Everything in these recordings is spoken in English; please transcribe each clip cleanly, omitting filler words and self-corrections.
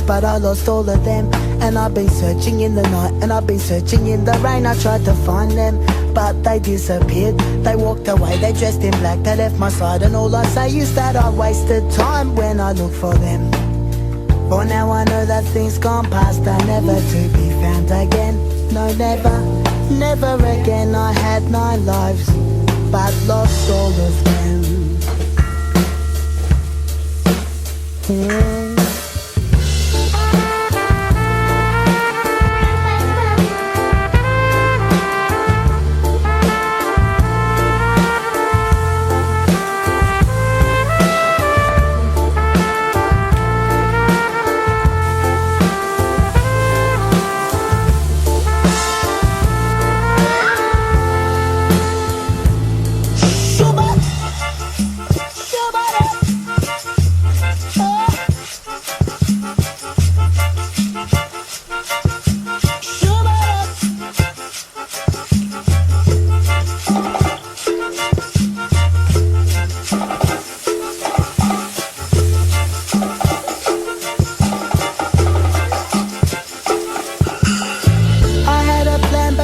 but I lost all of them. And I've been searching in the night, and I've been searching in the rain. I tried to find them, but they disappeared. They walked away, they dressed in black, they left my side. And all I say is that I wasted time when I looked for them. For now I know that things gone past are never to be found again. No, never, never again. I had 9 lives, but lost all of them. Yeah.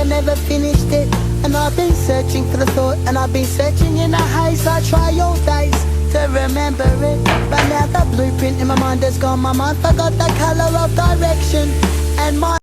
Never finished it, and I've been searching for the thought, and I've been searching in a haze. I try all days to remember it, but now the blueprint in my mind has gone. My mind forgot the colour of direction, and my